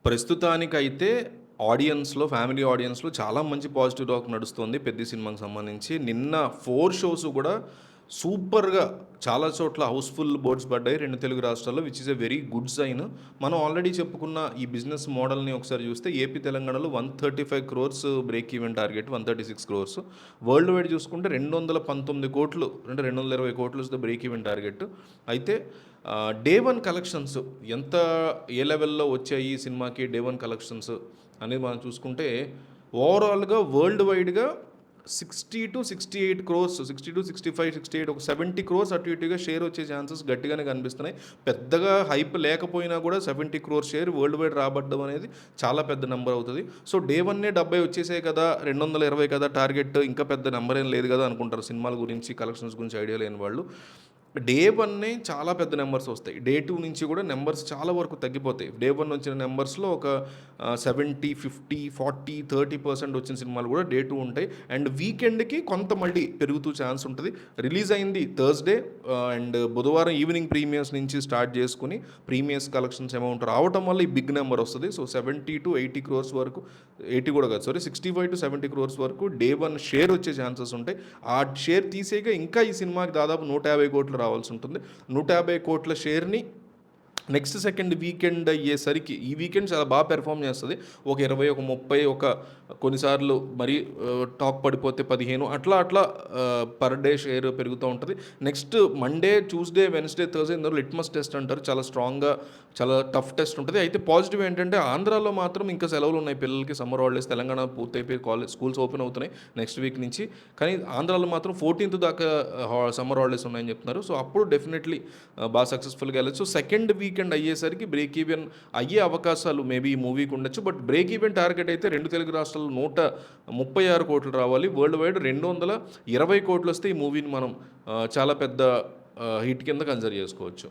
ప్రస్తుతానికైతే ఆడియన్స్‌లో, ఫ్యామిలీ ఆడియన్స్‌లో చాలా మంచి పాజిటివ్ టాక్ నడుస్తుంది 'పెద్ది' సినిమాకి సంబంధించి. నిన్న 4 షోస్ కూడా సూపర్‌గా చాలా చోట్ల హౌస్‌ఫుల్ బోర్డ్స్ పడ్డాయి 2 తెలుగు రాష్ట్రాల్లో. Which is a very good sign. మనం ఆల్రెడీ చెప్పుకున్న ఈ బిజినెస్ మోడల్‌ని ఒకసారి చూస్తే ఏపీ, తెలంగాణలో 135 crores break even target, 136 crores. World wide చూసుకుంటే 219 కోట్లు అంటే 220 కోట్లు is the break even target. అయితే డే వన్ కలెక్షన్స్ ఎంత ఏ లెవెల్లో వచ్చాయి ఈ సినిమాకి డే వన్ కలెక్షన్స్ అనేది మనం చూసుకుంటే ఓవరాల్గా వరల్డ్ వైడ్గా 60 to 68 crores, 60 to 65, 68, ఒక 70 crores అటు ఇటుగా షేర్ వచ్చే ఛాన్సెస్ గట్టిగానే కనిపిస్తున్నాయి. పెద్దగా హైప్ లేకపోయినా కూడా 70 crores షేర్ వరల్డ్ వైడ్ రాబడ్డం అనేది చాలా పెద్ద నెంబర్ అవుతుంది. సో డే వన్నే 70 వచ్చేసే కదా, 220 కదా టార్గెట్, ఇంకా పెద్ద నెంబర్ ఏం లేదు కదా అనుకుంటారు సినిమాల గురించి, కలెక్షన్స్ గురించి ఐడియా లేని వాళ్ళు. డే వన్నే చాలా పెద్ద నెంబర్స్ వస్తాయి. డే టూ నుంచి కూడా నెంబర్స్ చాలా వరకు తగ్గిపోతాయి. డే వన్ వచ్చిన నెంబర్స్లో ఒక 70, 50, 40, 30% వచ్చిన సినిమాలు కూడా డే టూ ఉంటాయి. అండ్ వీకెండ్కి కొంత మళ్ళీ పెరుగుతూ ఛాన్స్ ఉంటుంది. రిలీజ్ అయింది థర్స్డే అండ్ బుధవారం ఈవినింగ్ ప్రీమియర్స్ నుంచి స్టార్ట్ చేసుకుని ప్రీమియర్స్ కలెక్షన్స్ అమౌంట్ రావటం వల్ల ఈ బిగ్ నెంబర్ వస్తుంది. సో 70 to 80 crores వరకు, 80 కూడా కాదు సారీ, 65 to 70 crores వరకు డే వన్ షేర్ వచ్చే ఛాన్సెస్ ఉంటాయి. ఆ షేర్ తీసేక ఇంకా ఈ సినిమాకి దాదాపు 150 కోట్లు రావాల్సి ఉంటుంది. 150 కోట్ల షేర్ని నెక్స్ట్ సెకండ్ వీకెండ్ అయ్యేసరికి, ఈ వీకెండ్ చాలా బాగా పెర్ఫామ్ చేస్తుంది. ఒక 20, ఒక 30, ఒక కొన్నిసార్లు మరి టాక్ పడిపోతే 15 అట్లా అట్లా పర్ డే షేర్ పెరుగుతూ ఉంటుంది. Next Monday, Tuesday, Wednesday, Thursday ఇందులో లిట్మస్ టెస్ట్ అంటారు, చాలా స్ట్రాంగ్గా, చాలా టఫ్ టెస్ట్ ఉంటుంది. అయితే పాజిటివ్ ఏంటంటే ఆంధ్రాలో మాత్రం ఇంకా సెలవులు ఉన్నాయి పిల్లలకి, సమ్మర్ హాలిడేస్. తెలంగాణ పూర్తయిపోయి స్కూల్స్ ఓపెన్ అవుతున్నాయి నెక్స్ట్ వీక్ నుంచి. కానీ ఆంధ్రాలో మాత్రం 14th దాకా సమ్మర్ హాలిడేస్ ఉన్నాయని చెప్తున్నారు. సో అప్పుడు డెఫినెట్లీ బాగా సక్సెస్ఫుల్గా వెళ్ళచ్చు. సెకండ్ వీకెండ్ అయ్యేసరికి బ్రేక్ ఈవెన్ అయ్యే అవకాశాలు మేబీ ఈ మూవీకి ఉండొచ్చు. బట్ బ్రేక్ ఈవెన్ టార్గెట్ అయితే 2 తెలుగు రాష్ట్రాల్లో 136 కోట్లు రావాలి. వరల్డ్ వైడ్ 220 కోట్లు వస్తే ఈ మూవీని మనం చాలా పెద్ద హిట్ కింద కన్సిడర్ చేసుకోవచ్చు.